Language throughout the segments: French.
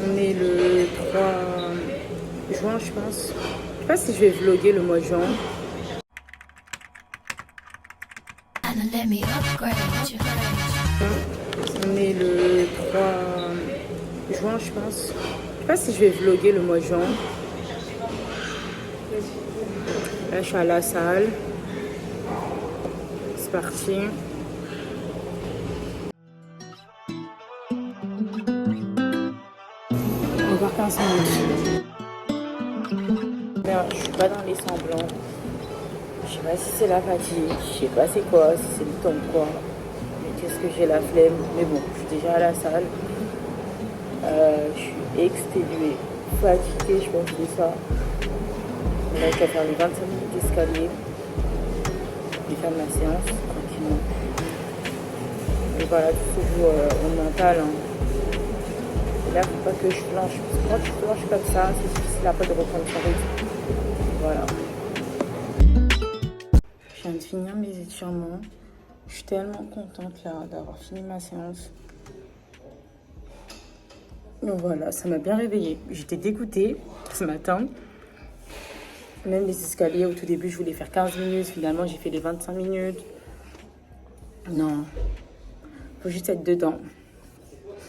On est le 3 juin, je pense. Je sais pas si je vais vlogger le mois de juin. On est le 3 juin, je pense. Je sais pas si je vais vlogger le mois de juin. Là, je suis à la salle. C'est parti. On va 15 minutes. Je suis pas dans les semblants. Je sais pas si c'est la fatigue, je sais pas c'est quoi, si c'est le temps ou quoi. Mais qu'est-ce que j'ai la flemme. Mais bon, je suis déjà à la salle. Je suis exténuée, fatiguée, je pense que c'est ça. Là, je vais faire les 25 minutes d'escalier. Je vais faire ma séance tranquillement. Et voilà, tout se joue au mental. Hein. Et là, faut pas que je flanche. Parce que quand tu flanches comme ça, c'est difficile après de reprendre son rythme. Voilà. Je viens de finir mes étirements. Je suis tellement contente là d'avoir fini ma séance. Donc voilà, ça m'a bien réveillée. J'étais dégoûtée ce matin. Même les escaliers, au tout début, je voulais faire 15 minutes. Finalement, j'ai fait les 25 minutes. Non, faut juste être dedans.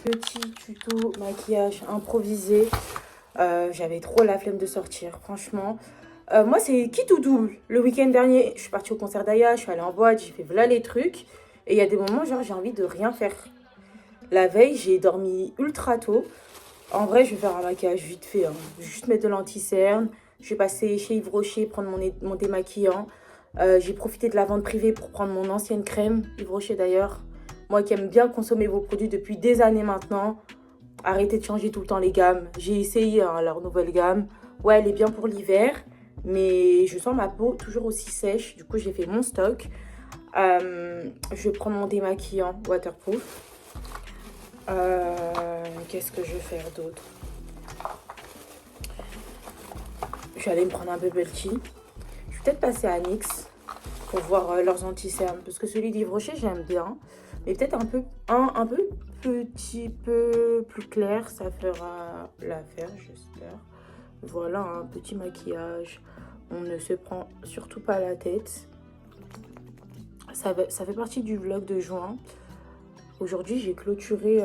Petit tuto maquillage improvisé. J'avais trop la flemme de sortir, franchement. Moi, c'est quitte ou double. Le week-end dernier, je suis partie au concert d'Aya, je suis allée en boîte, j'ai fait voilà les trucs. Et il y a des moments, genre, j'ai envie de rien faire. La veille, j'ai dormi ultra tôt. En vrai, je vais faire un maquillage vite fait. Hein. Juste mettre de l'anti-cerne. Je vais passer chez Yves Rocher, prendre mon démaquillant. J'ai profité de la vente privée pour prendre mon ancienne crème. Yves Rocher d'ailleurs. Moi qui aime bien consommer vos produits depuis des années maintenant. Arrêtez de changer tout le temps les gammes. J'ai essayé hein, leur nouvelle gamme. Ouais, elle est bien pour l'hiver. Mais je sens ma peau toujours aussi sèche. Du coup, j'ai fait mon stock. Je vais prendre mon démaquillant waterproof. Qu'est-ce que je vais faire d'autre? Je vais aller me prendre un bubble tea. Je vais peut-être passer à NYX pour voir leurs anti-cernes. Parce que celui d'Yves Rocher, j'aime bien. Mais peut-être un petit peu plus clair. Ça fera l'affaire, j'espère. Voilà, un petit maquillage. On ne se prend surtout pas la tête. Ça fait partie du vlog de juin. Aujourd'hui, j'ai clôturé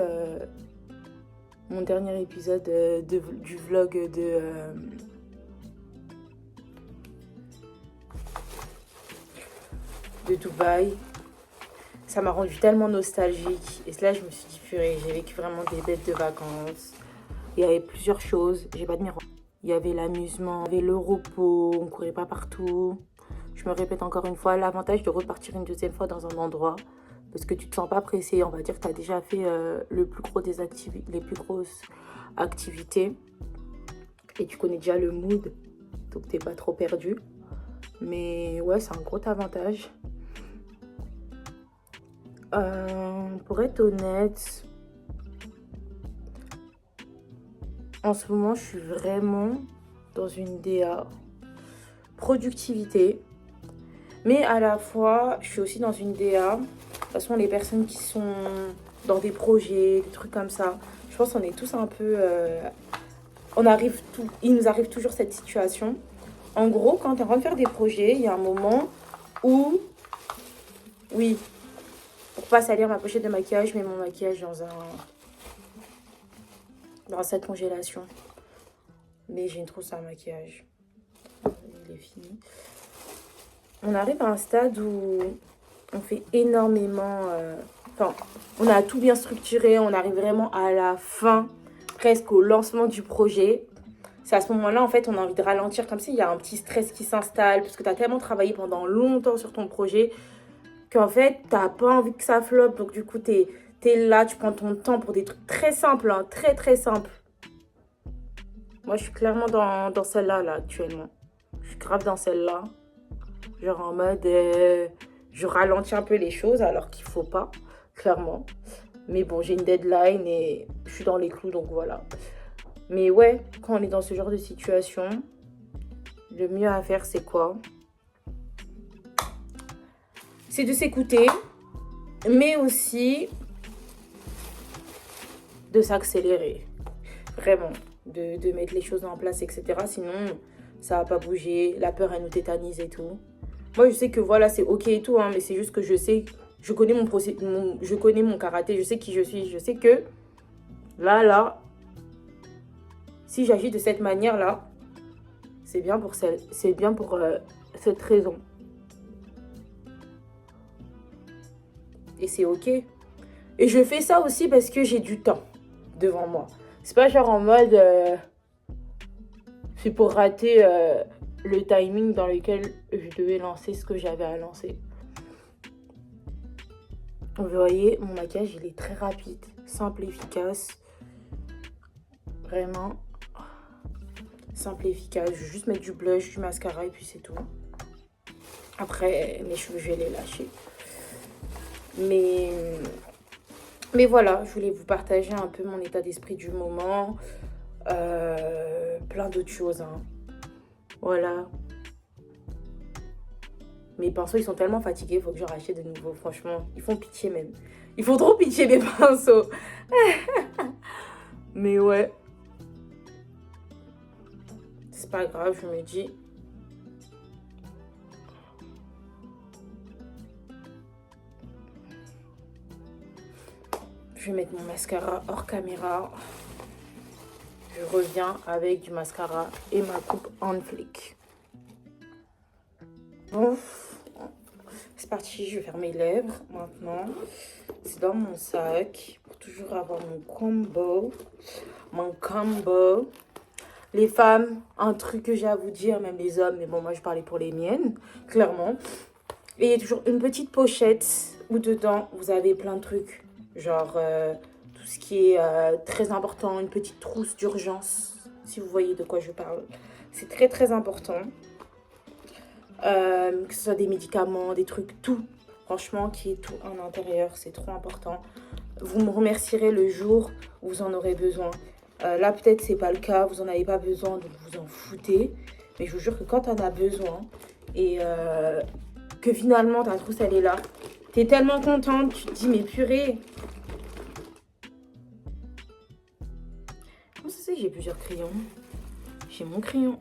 mon dernier épisode du vlog de Dubaï. Ça m'a rendu tellement nostalgique. Et là, je me suis dit, purée, j'ai vécu vraiment des bêtes de vacances. Il y avait plusieurs choses. J'ai pas de miroir. Il y avait l'amusement, il y avait le repos, on courait pas partout. Je me répète encore une fois, l'avantage de repartir une deuxième fois dans un endroit, parce que tu te sens pas pressé. On va dire que tu as déjà fait les plus grosses activités. Et tu connais déjà le mood, donc t'es pas trop perdu. Mais ouais, c'est un gros avantage. Pour être honnête, en ce moment, je suis vraiment dans une DA productivité. Mais à la fois, je suis aussi dans une DA. De toute façon, les personnes qui sont dans des projets, des trucs comme ça, je pense qu'on est tous un peu... il nous arrive toujours cette situation. En gros, quand tu es en train de faire des projets, il y a un moment où... Oui, pour pas salir ma pochette de maquillage, je mets mon maquillage dans cette congélation. Mais j'ai une trousse à maquillage. Il est fini. On arrive à un stade où on fait énormément... on a tout bien structuré. On arrive vraiment à la fin, presque au lancement du projet. C'est à ce moment-là, en fait, on a envie de ralentir. Comme s'il y a un petit stress qui s'installe. Parce que tu as tellement travaillé pendant longtemps sur ton projet qu'en fait, tu n'as pas envie que ça floppe. Donc, du coup, tu es là, tu prends ton temps pour des trucs très simples. Hein, très, très simples. Moi, je suis clairement dans celle-là, là, actuellement. Je suis grave dans celle-là. Genre en mode, je ralentis un peu les choses alors qu'il faut pas, clairement. Mais bon, j'ai une deadline et je suis dans les clous, donc voilà. Mais ouais, quand on est dans ce genre de situation, le mieux à faire, c'est quoi? C'est de s'écouter, mais aussi de s'accélérer. Vraiment, de mettre les choses en place, etc. Sinon, ça va pas bouger. La peur, elle nous tétanise et tout. Moi, je sais que voilà, c'est ok et tout, hein, mais c'est juste que je sais, je connais je connais mon karaté, je sais qui je suis. Je sais que là, si j'agis de cette manière-là, c'est bien pour cette raison. Et c'est ok. Et je fais ça aussi parce que j'ai du temps devant moi. C'est pas genre en mode... c'est pour rater le timing dans lequel je devais lancer ce que j'avais à lancer. Vous voyez, mon maquillage, il est très rapide, simple, efficace. Vraiment, simple et efficace. Je vais juste mettre du blush, du mascara et puis c'est tout. Après, mes cheveux, je vais les lâcher. Mais voilà, je voulais vous partager un peu mon état d'esprit du moment. Plein d'autres choses, hein. Voilà. Mes pinceaux, ils sont tellement fatigués, il faut que je rachète de nouveau. Franchement, ils font pitié même. Ils font trop pitié, mes pinceaux. Mais ouais. C'est pas grave, je me dis. Je vais mettre mon mascara hors caméra. Je reviens avec du mascara et ma coupe en flic. Bon, c'est parti, je vais faire mes lèvres maintenant. C'est dans mon sac pour toujours avoir mon combo. Mon combo. Les femmes, un truc que j'ai à vous dire, même les hommes, mais bon, moi je parlais pour les miennes, clairement. Et il y a toujours une petite pochette où dedans vous avez plein de trucs. Genre tout ce qui est très important, une petite trousse d'urgence, si vous voyez de quoi je parle. C'est très très important. Que ce soit des médicaments, des trucs, tout. Franchement, qui est tout à l'intérieur, c'est trop important. Vous me remercierez le jour où vous en aurez besoin. Là, peut-être c'est pas le cas, vous en avez pas besoin, donc vous en foutez. Mais je vous jure que quand on a besoin et que finalement ta trousse elle est là, t'es tellement contente, tu te dis mais purée. Comment ça c'est que j'ai plusieurs crayons? J'ai mon crayon.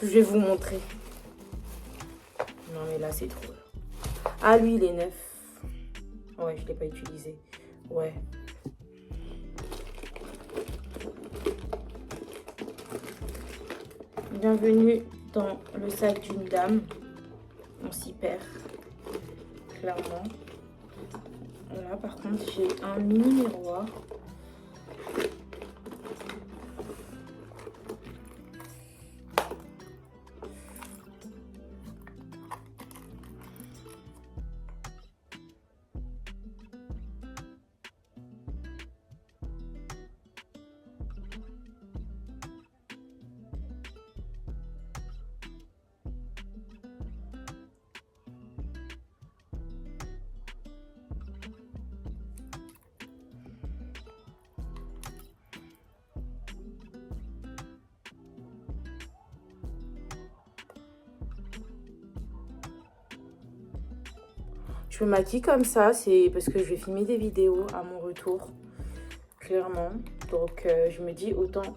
Je vais vous montrer. Non mais là c'est trop. Ah lui il est neuf. Ouais, je l'ai pas utilisé. Ouais. Bienvenue dans le sac d'une dame. On s'y perd, clairement. Là, par contre, j'ai un mini miroir. Je me maquille comme ça, c'est parce que je vais filmer des vidéos à mon retour, clairement. Donc je me dis autant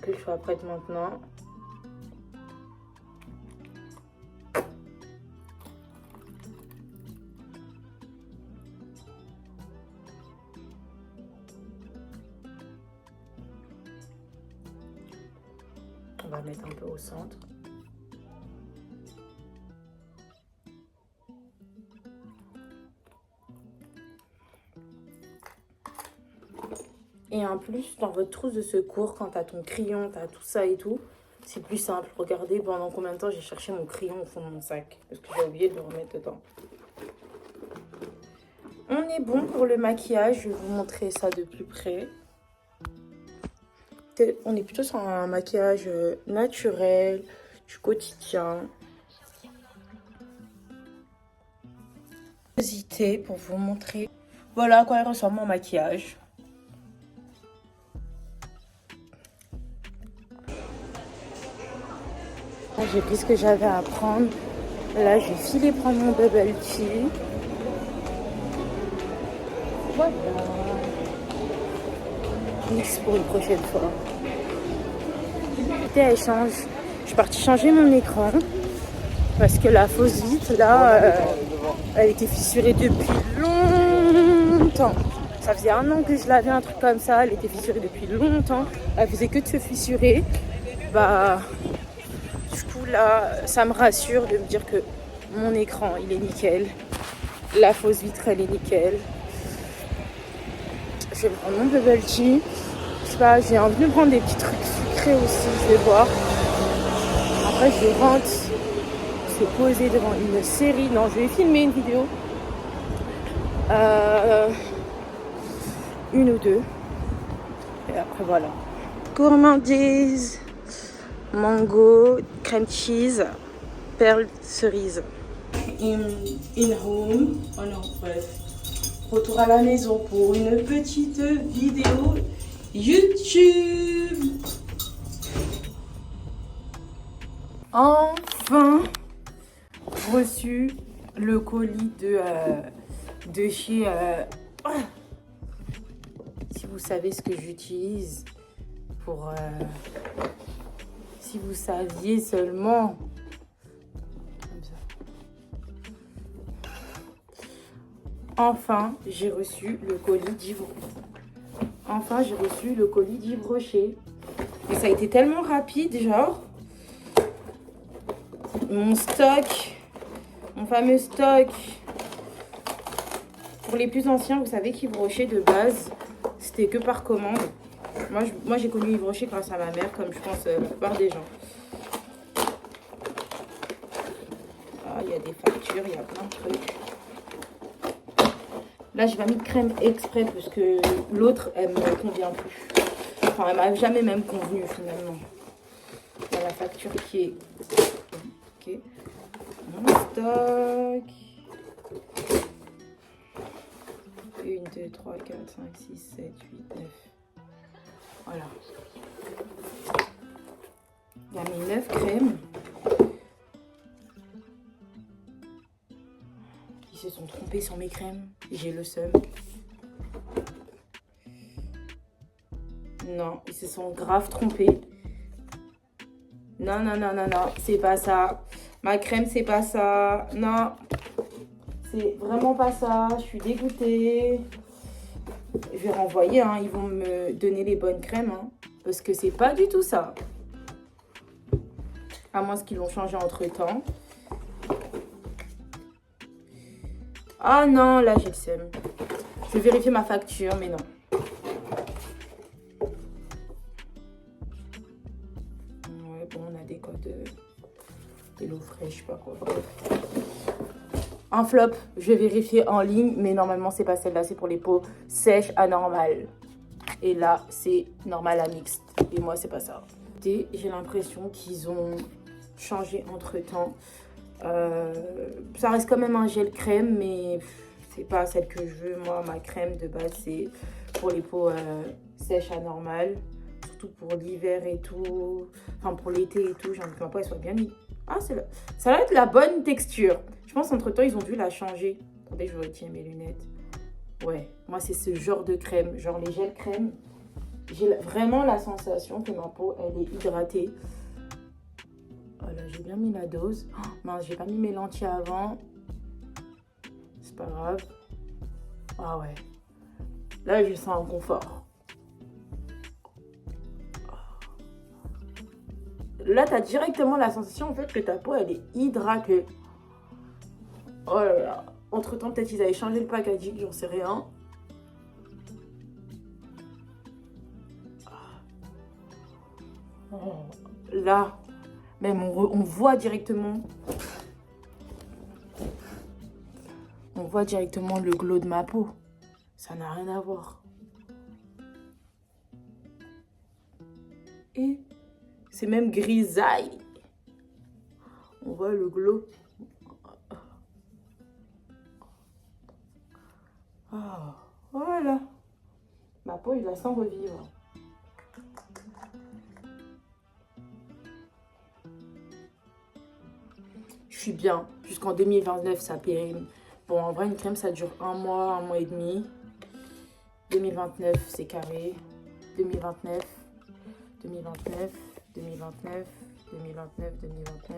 que je sois prête maintenant. On va mettre un peu au centre. Et en plus, dans votre trousse de secours, quand t'as ton crayon, t'as tout ça et tout, c'est plus simple. Regardez pendant combien de temps j'ai cherché mon crayon au fond de mon sac. Parce que j'ai oublié de le remettre dedans. On est bon pour le maquillage. Je vais vous montrer ça de plus près. On est plutôt sur un maquillage naturel, du quotidien. Hésiter pour vous montrer. Voilà à quoi il ressemble mon maquillage. J'ai pris ce que j'avais à prendre. Là, je vais filer prendre mon bubble tea. Voilà. Mix pour une prochaine fois. Elle change. Je suis partie changer mon écran parce que la fausse vitre là, elle était fissurée depuis longtemps. Ça faisait 1 an que je l'avais, un truc comme ça. Elle était fissurée depuis longtemps. Elle faisait que de se fissurer. Bah, du coup là, ça me rassure de me dire que mon écran il est nickel. La fausse vitre elle est nickel. Je vais prendre mon bubble tea. Je sais pas, j'ai envie de prendre des petits trucs sucrés aussi, je vais voir. Après je rentre se poser devant une série. Non, je vais filmer une vidéo. Une ou deux. Et après voilà. Gourmandise. Mango, crème cheese, perles cerise. In home. Oh non, bref. Retour à la maison pour une petite vidéo YouTube. Enfin reçu le colis de chez si vous savez ce que j'utilise pour si vous saviez seulement. Comme ça. Enfin j'ai reçu le colis d'Yves. Enfin j'ai reçu le colis d'Yves Rocher. Et ça a été tellement rapide, genre mon stock, mon fameux stock. Pour les plus anciens, vous savez qu'Yves Rocher de base, c'était que par commande. Moi j'ai connu Yves Rocher grâce à ma mère, comme je pense la plupart des gens. Ah, il y a des factures, il y a plein de trucs. Là, j'ai pas mis de crème exprès parce que l'autre, elle me convient plus. Enfin, elle m'a jamais même convenu finalement. Il y a la facture qui est... Ok. Mon stock. 1, 2, 3, 4, 5, 6, 7, 8, 9. Voilà. Il y a mes 9 crèmes. Ils se sont trompés sur mes crèmes. J'ai le seum. Non, ils se sont grave trompés. Non, non, non, non, non. C'est pas ça. Ma crème, c'est pas ça. Non. C'est vraiment pas ça. Je suis dégoûtée. Je vais renvoyer. Hein. Ils vont me donner les bonnes crèmes. Hein, parce que c'est pas du tout ça. À moins qu'ils l'ont changé entre-temps. Ah non, là j'ai le seum. Je vais vérifier ma facture, mais non. Ouais, bon, on a des codes de l'eau fraîche, je sais pas quoi. Bref. Un flop, je vais vérifier en ligne, mais normalement c'est pas celle-là, c'est pour les peaux sèches anormales. Et là, c'est normal à mixte. Et moi, c'est pas ça. Et j'ai l'impression qu'ils ont changé entre-temps. Ça reste quand même un gel crème, mais c'est pas celle que je veux. Moi, ma crème de base, c'est pour les peaux sèches anormales. Surtout pour l'hiver et tout. Enfin, pour l'été et tout. J'ai envie que ma peau, elle soit bien mise. Ah, c'est là. Ça va être la bonne texture. Je pense entre-temps, ils ont dû la changer. Attendez, je vais retirer mes lunettes. Ouais, moi, c'est ce genre de crème. Genre les gels crème. J'ai vraiment la sensation que ma peau, elle est hydratée. Voilà, j'ai bien mis la dose. Oh, mince, j'ai pas mis mes lentilles avant. C'est pas grave. Ah ouais. Là, je sens un confort. Là, tu as directement la sensation en fait que ta peau, elle est hydratée. Oh là là. Entre-temps, peut-être ils avaient changé le packaging, j'en sais rien. Oh, là, même on voit directement. On voit directement le glow de ma peau. Ça n'a rien à voir. Et c'est même grisaille. On voit le glow. Ah, voilà. Ma peau, il la sent revivre. Je suis bien. Jusqu'en 2029, ça périme. Bon, en vrai, une crème, ça dure un mois et demi. 2029, c'est carré. 2029, 2029, 2029, 2029, 2029.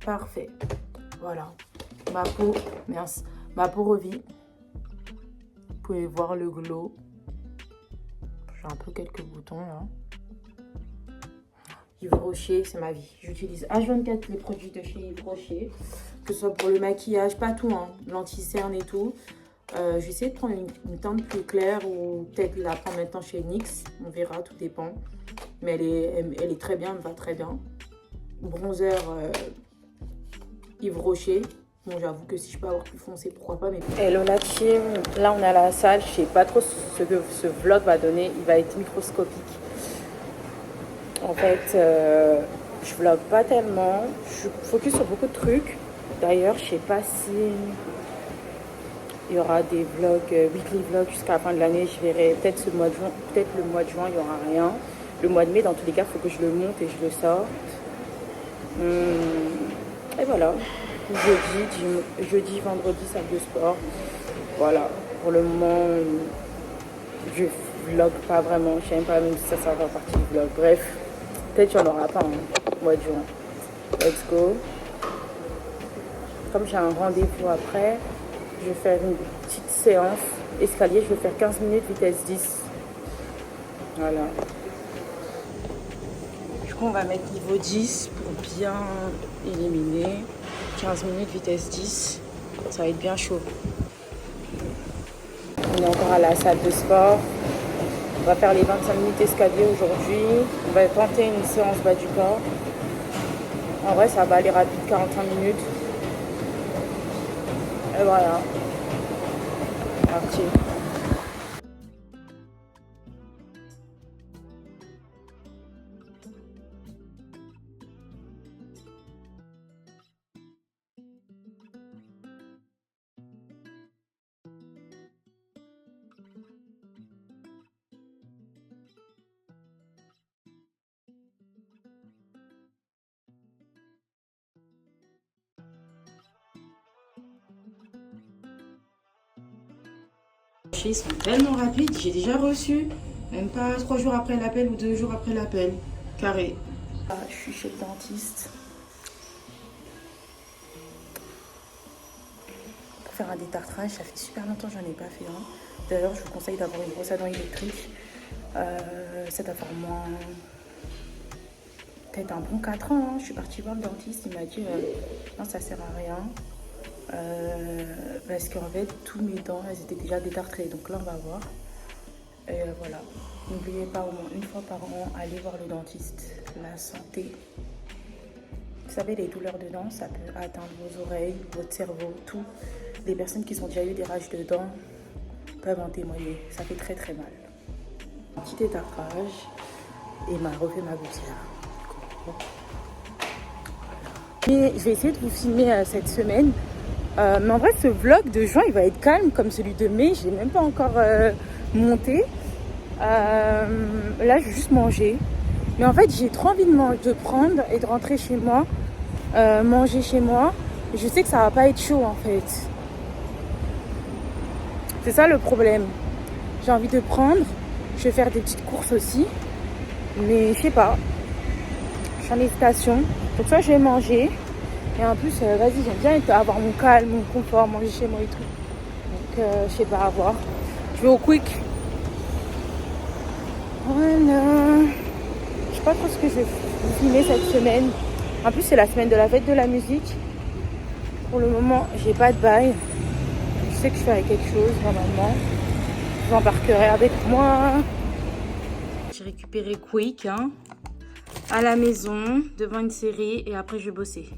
Parfait. Voilà. Ma peau, mince, ma peau revit. Vous pouvez voir le glow. J'ai un peu quelques boutons là. Yves Rocher, c'est ma vie. J'utilise H24 les produits de chez Yves Rocher. Que ce soit pour le maquillage, pas tout, hein. L'anti-cerne et tout. Je vais essayer de prendre une teinte plus claire ou peut-être la prendre maintenant chez NYX. On verra, tout dépend. Mais elle est très bien, elle me va très bien. Bronzer Yves Rocher. Bon, j'avoue que si je peux avoir plus foncé, pourquoi pas. Mais... Hello la team. Là, on est à la salle. Je sais pas trop ce que ce vlog va donner. Il va être microscopique. En fait, je vlog pas tellement. Je focus sur beaucoup de trucs. D'ailleurs, je sais pas si... Il y aura des vlogs, weekly vlogs jusqu'à la fin de l'année. Je verrai peut-être ce mois de juin. Peut-être le mois de juin, il n'y aura rien. Le mois de mai, dans tous les cas, il faut que je le monte et je le sorte. Et voilà. Jeudi, vendredi, salle de sport. Voilà. Pour le moment, je vlog pas vraiment. Je sais même pas même si ça va faire partie du vlog. Bref, peut-être qu'il n'y en aura pas au mois de juin. Let's go. Comme j'ai un rendez-vous après, je vais faire une petite séance escalier. Je vais faire 15 minutes vitesse 10. Voilà. Du coup, on va mettre niveau 10 pour bien éliminer. 15 minutes vitesse 10. Ça va être bien chaud. On est encore à la salle de sport. On va faire les 25 minutes escalier aujourd'hui. On va tenter une séance bas du corps. En vrai, ça va aller rapide, 45 minutes. Et voilà. Parti. Ils sont tellement rapides, j'ai déjà reçu, même pas 3 jours après l'appel ou 2 jours après l'appel. Carré. Ah, je suis chez le dentiste. Pour faire un détartrage, ça fait super longtemps que j'en ai pas fait un. D'ailleurs, je vous conseille d'avoir une brosse à dents électrique. Ça doit faire moins... peut-être un bon 4 ans. Hein. Je suis partie voir le dentiste, il m'a dit non, ça sert à rien. Parce qu'en fait, tous mes dents, elles étaient déjà détartrées. Donc là, on va voir. Et voilà. N'oubliez pas au moins une fois par an, aller voir le dentiste. La santé. Vous savez, les douleurs de dents, ça peut atteindre vos oreilles, votre cerveau, tout. Les personnes qui ont déjà eu des rages de dents peuvent en témoigner. Ça fait très très mal. Un petit détartrage et m'a refait ma gouttière. Mais je vais essayer de vous filmer cette semaine. Mais en vrai, ce vlog de juin, il va être calme comme celui de mai. Je l'ai même pas encore monté. Là, je vais juste manger. Mais en fait, j'ai trop envie de prendre et de rentrer chez moi. Manger chez moi. Je sais que ça va pas être chaud, en fait. C'est ça le problème. J'ai envie de prendre. Je vais faire des petites courses aussi. Mais je sais pas. Je suis en hésitation. Donc ça, je vais manger. Et en plus, vas-y, j'aime bien avoir mon calme, mon confort, manger chez moi et tout. Donc, je sais pas, à voir. Je vais au Quick. Voilà. Je sais pas trop ce que je vais filmer cette semaine. En plus, c'est la semaine de la fête de la musique. Pour le moment, j'ai pas de bail. Je sais que je ferai quelque chose, normalement. J'embarquerai avec moi. J'ai récupéré Quick, hein, à la maison, devant une série. Et après, je vais bosser.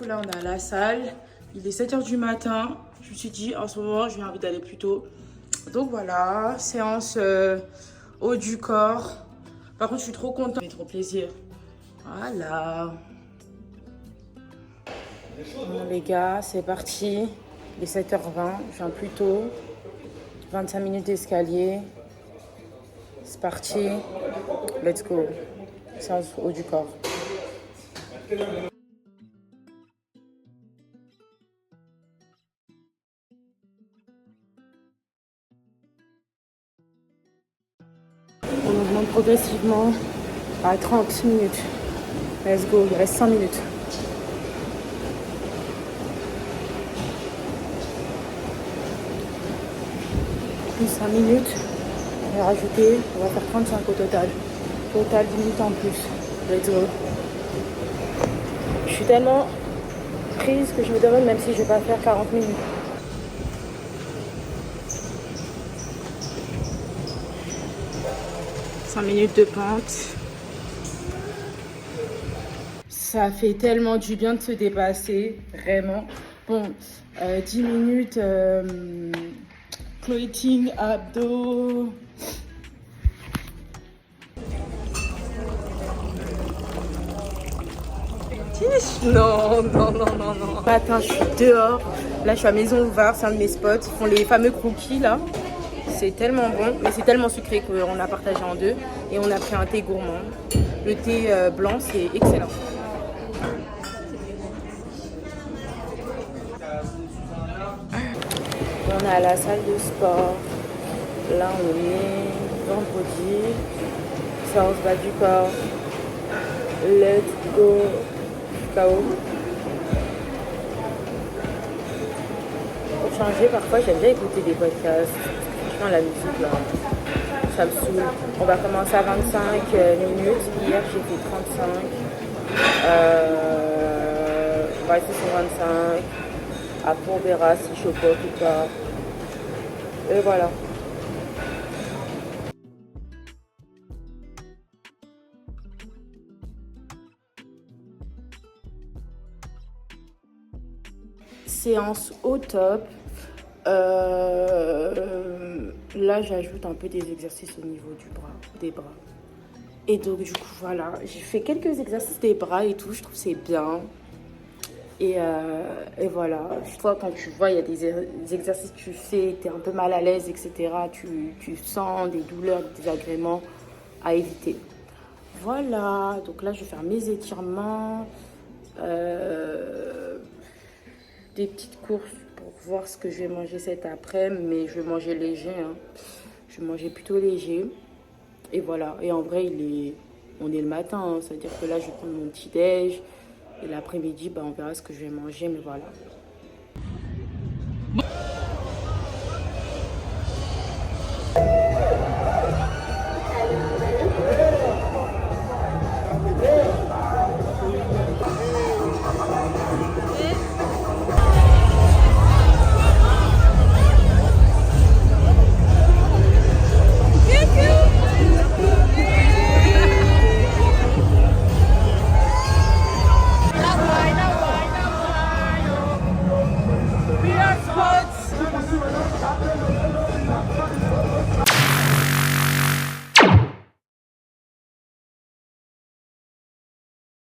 Là, on est à la salle. Il est 7 h du matin. Je me suis dit, en ce moment, j'ai envie d'aller plus tôt. Donc voilà, séance haut du corps. Par contre, je suis trop contente. Ça fait trop plaisir. Voilà. Bon, les gars, c'est parti. Il est 7 h 20. Je viens plus tôt. 25 minutes d'escalier. C'est parti. Let's go. Séance haut du corps. On augmente progressivement à 30 minutes. Let's go, il reste 5 minutes. Plus 5 minutes. On va rajouter, on va faire 35 au total. Total 10 minutes en plus. Let's go. Je suis tellement prise que je me demande même si je vais pas faire 40 minutes. « 5 minutes de pente. Ça fait tellement du bien de se dépasser, vraiment. Bon, 10 minutes, clothing, abdos. Non, non, non, non, non. Matin, je suis dehors. Là, je suis à Maison Ouverte, c'est un de mes spots. Ils font les fameux cookies, là. C'est tellement bon, mais c'est tellement sucré qu'on a partagé en deux. Et on a pris un thé gourmand. Le thé blanc, c'est excellent. On est à la salle de sport. Là, on est vendredi. Séance bas du corps. Let's go. KO. Pour changer, parfois, j'aime bien écouter des podcasts. Franchement, la musique, là, ça me saoule. On va commencer à 25 minutes. Hier, j'ai fait 35. On va rester sur 25. Après, on verra si je chocote ou pas. Et voilà. Séance au top. Là, j'ajoute un peu des exercices au niveau des bras. Et donc, du coup, voilà. J'ai fait quelques exercices des bras et tout. Je trouve que c'est bien. Et voilà. Toi, quand tu vois, il y a des exercices que tu fais, tu es un peu mal à l'aise, etc. Tu sens des douleurs, des désagréments à éviter. Voilà. Donc là, je vais faire mes étirements. Des petites courses pour voir ce que je vais manger cet après-midi, mais je vais manger léger, hein. Je vais manger plutôt léger. Et voilà. Et en vrai, on est le matin, hein. C'est-à-dire que là, je vais prendre mon petit déj. Et l'après-midi, on verra ce que je vais manger, mais voilà.